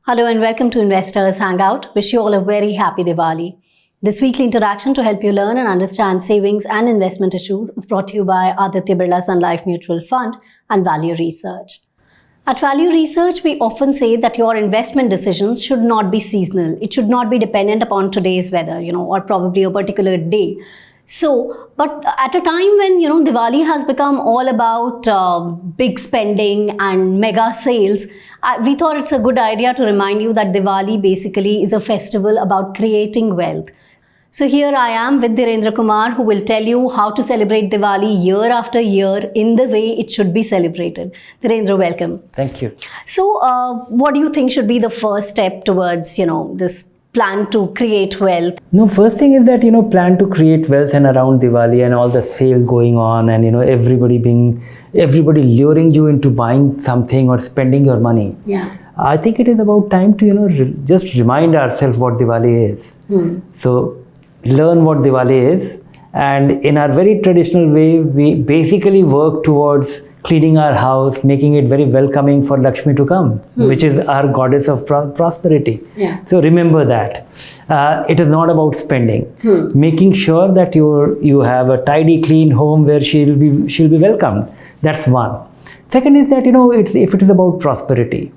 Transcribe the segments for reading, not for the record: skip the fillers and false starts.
Hello and welcome to Investors Hangout. Wish you all a very happy Diwali. This weekly interaction to help you learn and understand savings and investment issues is brought to you by Aditya Birla Sun Life Mutual Fund and Value Research. At Value Research, we often say that your investment decisions should not be seasonal. It should not be dependent upon today's weather, or probably a particular day. But at a time when, Diwali has become all about big spending and mega sales, we thought it's a good idea to remind you that Diwali basically is a festival about creating wealth. So here I am with Dhirendra Kumar, who will tell you how to celebrate Diwali year after year in the way it should be celebrated. Dhirendra, welcome. Thank you. So what do you think should be the first step towards, this plan to create wealth? No, first thing is that, plan to create wealth, and around Diwali and all the sale going on and, everybody luring you into buying something or spending your money. Yeah. I think it is about time to, just remind ourselves what Diwali is. So learn what Diwali is. And in our very traditional way, we basically work towards cleaning our house, making it very welcoming for Lakshmi to come, which is our goddess of prosperity. Yeah. So remember that. It is not about spending. Making sure that you have a tidy, clean home where she'll be welcomed. That's one. Second is that, if it is about prosperity,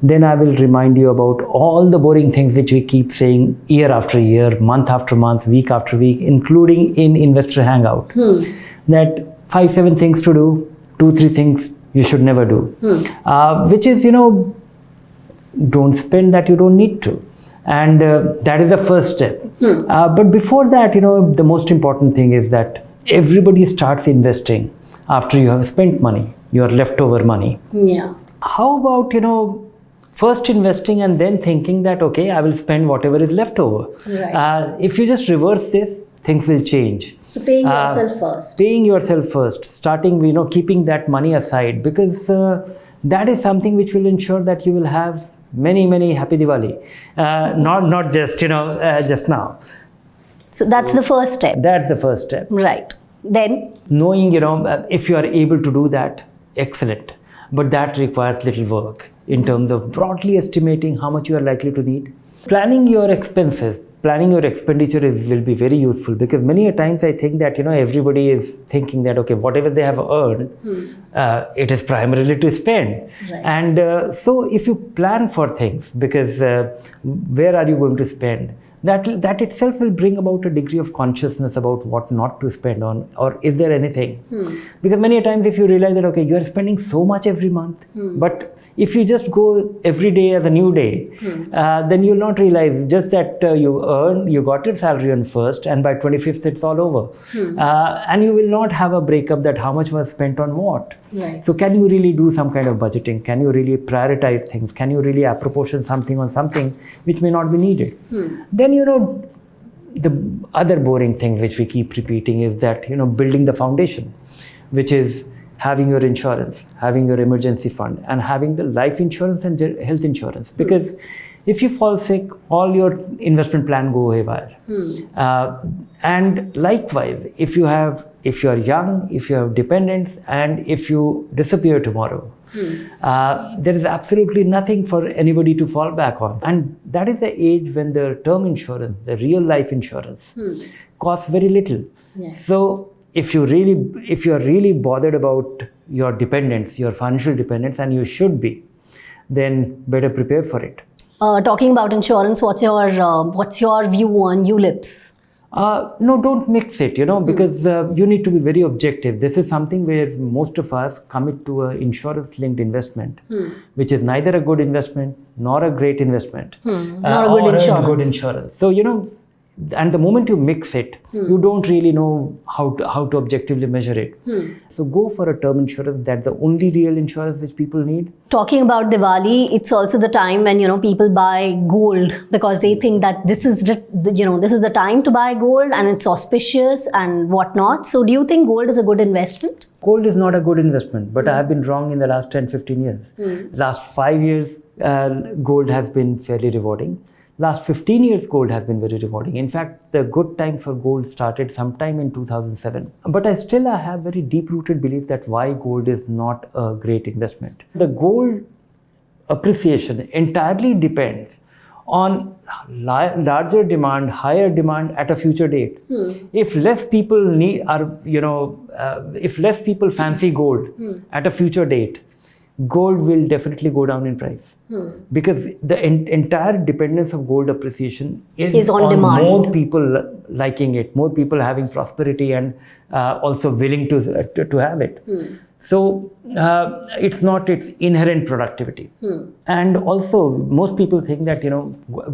then I will remind you about all the boring things which we keep saying year after year, month after month, week after week, including in Investor Hangout. That 5-7 things to do, 2-3 things you should never do, which is, don't spend that you don't need to. And that is the first step. But before that, the most important thing is that everybody starts investing after you have spent money, your leftover money. Yeah. How about, first investing and then thinking that, okay, I will spend whatever is left over. Right. If you just reverse this, things will change. So paying yourself first. Paying yourself first, starting, keeping that money aside, because that is something which will ensure that you will have many, many happy Diwali. Not just, just now. So that's the first step. That's the first step. Right. Then? Knowing, if you are able to do that, excellent. But that requires little work in terms of broadly estimating how much you are likely to need. Planning your expenses. Planning your expenditure will be very useful, because many a times I think that, everybody is thinking that, okay, whatever they have earned, it is primarily to spend. Right. And so if you plan for things, because where are you going to spend? That itself will bring about a degree of consciousness about what not to spend on, or is there anything? Because many a times if you realize that, okay, you are spending so much every month, but if you just go every day as a new day, then you'll not realize just that you got your salary on 1st, and by 25th it's all over. And you will not have a breakup that how much was spent on what. Right. So can you really do some kind of budgeting? Can you really prioritize things? Can you really apportion something on something which may not be needed? Then, the other boring thing which we keep repeating is that, building the foundation, which is having your insurance, having your emergency fund, and having the life insurance and health insurance. Because if you fall sick, all your investment plan go haywire. And likewise, if you are young, if you have dependents, and if you disappear tomorrow, there is absolutely nothing for anybody to fall back on. And that is the age when the term insurance, the real life insurance, costs very little. Yes. So if you are really bothered about your dependents, your financial dependents, and you should be, then better prepare for it. Talking about insurance, what's your view on ULIPs? No, don't mix it, because you need to be very objective. This is something where most of us commit to an insurance-linked investment, which is neither a good investment nor a great investment, Nor a good insurance. So, and the moment you mix it, you don't really know how to objectively measure it. So go for a term insurance. That's the only real insurance which people need. Talking about Diwali, it's also the time when people buy gold, because they think that this is the time to buy gold and it's auspicious and whatnot. So do you think gold is a good investment? Gold is not a good investment, but I have been wrong in the last 10-15 years. Last 5 years, gold has been fairly rewarding. Last 15 years, gold has been very rewarding. In fact, the good time for gold started sometime in 2007. But I have very deep-rooted belief that why gold is not a great investment. The gold appreciation entirely depends on larger demand, higher demand at a future date. If less people if less people fancy gold at a future date, gold will definitely go down in price. Because the entire dependence of gold appreciation is on demand. More people liking it, more people having prosperity and also willing to have it. So it's not its inherent productivity. And also most people think that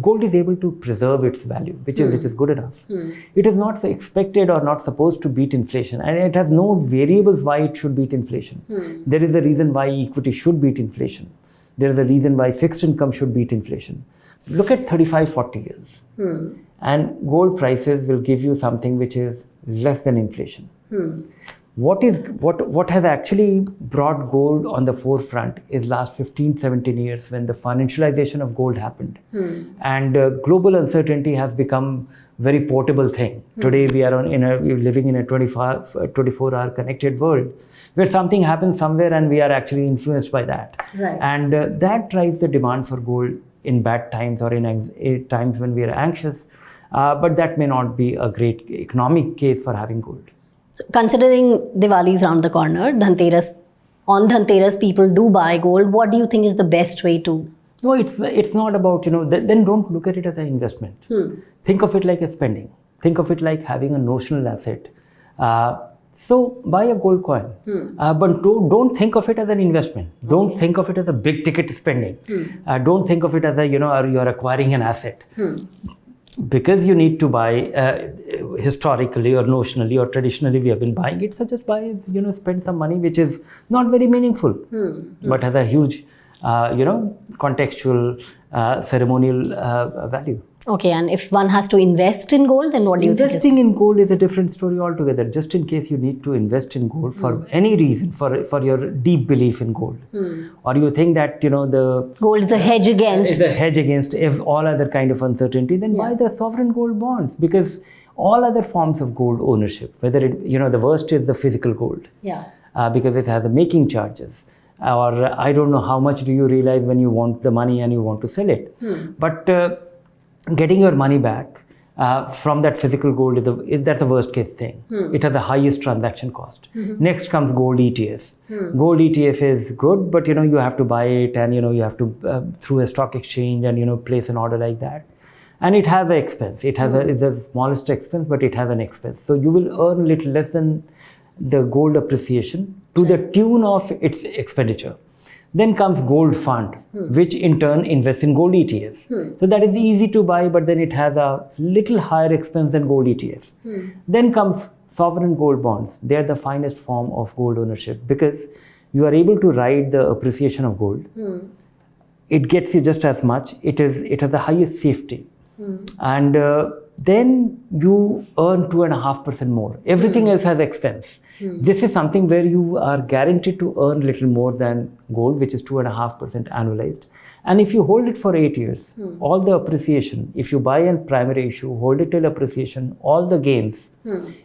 gold is able to preserve its value, which is good enough. It is not expected or not supposed to beat inflation, and it has no variables why it should beat inflation. There is a reason why equity should beat inflation. There is a reason why fixed income should beat inflation. Look at 35-40 years, and gold prices will give you something which is less than inflation. What has actually brought gold on the forefront is last 15-17 years when the financialization of gold happened. And global uncertainty has become very portable thing. Today we are living in a 24-hour connected world where something happens somewhere and we are actually influenced by that. Right. And that drives the demand for gold in bad times or in times when we are anxious. But that may not be a great economic case for having gold. So considering Diwali is around the corner, on Dhanteras people do buy gold. What do you think is the best way to? No, it's not about, then don't look at it as an investment. Think of it like a spending. Think of it like having a notional asset. So buy a gold coin, but don't think of it as an investment. Don't think of it as a big ticket spending. Don't think of it as you're acquiring an asset. Because you need to buy historically or notionally or traditionally we have been buying it, so just buy, spend some money which is not very meaningful, but has a huge, contextual, ceremonial value. Okay, and if one has to invest in gold, then what do you think? Investing in gold is a different story altogether. Just in case you need to invest in gold for any reason, for your deep belief in gold, or you think that the gold is a hedge against. Is a hedge against all other kind of uncertainty, then buy the sovereign gold bonds, because all other forms of gold ownership, whether it the worst is the physical gold, because it has the making charges. Or I don't know how much do you realize when you want the money and you want to sell it, but getting your money back from that physical gold that's a worst case thing. It has the highest transaction cost. Next comes gold ETF. Gold ETF is good, but you have to buy it and you have to through a stock exchange and place an order like that, and it has an expense. It's the smallest expense, but it has an expense. So you will earn a little less than the gold appreciation to the tune of its expenditure. Then comes gold fund, which in turn invests in gold ETFs. So that is easy to buy, but then it has a little higher expense than gold ETFs. Then comes sovereign gold bonds. They are the finest form of gold ownership because you are able to ride the appreciation of gold. It gets you just as much. It has the highest safety. And then you earn 2.5% more. Everything else has expense. This is something where you are guaranteed to earn little more than gold, which is 2.5% annualized. And if you hold it for 8 years, all the appreciation, if you buy a primary issue, hold it till appreciation, all the gains,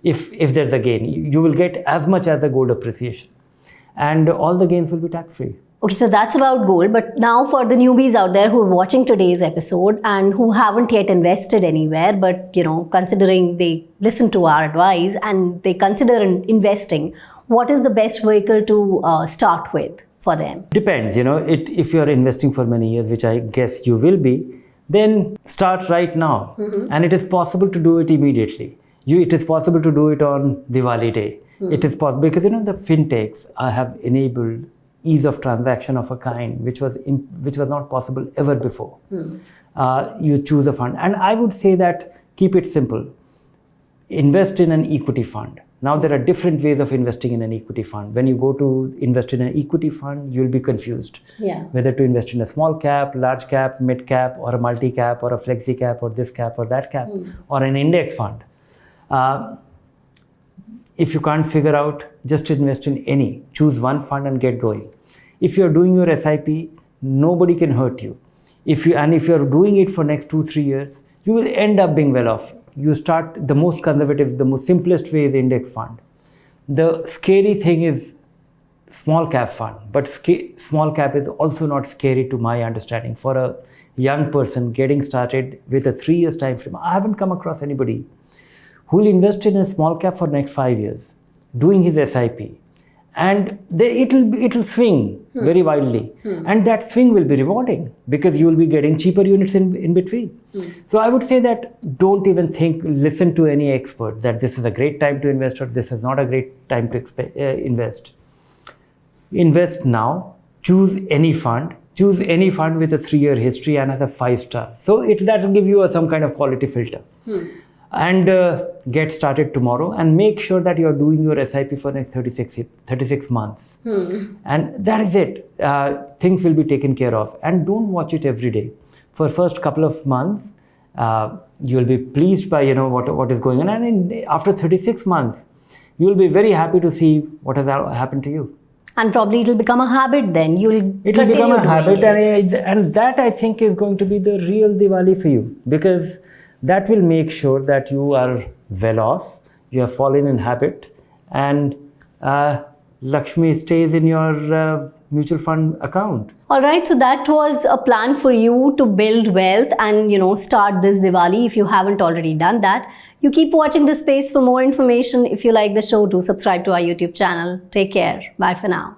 if there's a gain, you will get as much as the gold appreciation. And all the gains will be tax-free. Okay, so that's about gold. But now for the newbies out there who are watching today's episode and who haven't yet invested anywhere, but considering they listen to our advice and they consider investing, what is the best vehicle to start with for them? Depends, if you're investing for many years, which I guess you will be, then start right now. And it is possible to do it immediately. It is possible to do it on Diwali day. It is possible because the fintechs have enabled ease of transaction of a kind which was not possible ever before. You choose a fund, and I would say that keep it simple. Invest in an equity fund. Now there are different ways of investing in an equity fund. When you go to invest in an equity fund, you'll be confused whether to invest in a small cap, large cap, mid cap, or a multi cap, or a flexi cap, or this cap or that cap, or an index fund. If you can't figure out, just invest in any. Choose one fund and get going. If you're doing your SIP, nobody can hurt you. If you're doing it for next 2-3 years, you will end up being well off. You start the most conservative, the most simplest way is index fund. The scary thing is small cap fund, but small cap is also not scary to my understanding. For a young person getting started with a 3 years time frame, I haven't come across anybody who will invest in a small cap for next 5 years, doing his SIP, and it'll swing very wildly, and that swing will be rewarding because you will be getting cheaper units in between. So I would say that don't even listen to any expert that this is a great time to invest or this is not a great time to invest. Invest now, choose any fund with a 3-year history and has a 5-star. So that will give you some kind of quality filter. And get started tomorrow and make sure that you're doing your SIP for next 36 months. And that is it. Things will be taken care of. And don't watch it every day. For first couple of months, you'll be pleased by what is going on. And after 36 months, you'll be very happy to see what has happened to you. And probably it'll become a habit then. It'll become a habit, and that I think is going to be the real Diwali for you, because that will make sure that you are well off, you have fallen in habit, and Lakshmi stays in your mutual fund account. All right, so that was a plan for you to build wealth and start this Diwali if you haven't already done that. You keep watching this space for more information. If you like the show, do subscribe to our YouTube channel. Take care. Bye for now.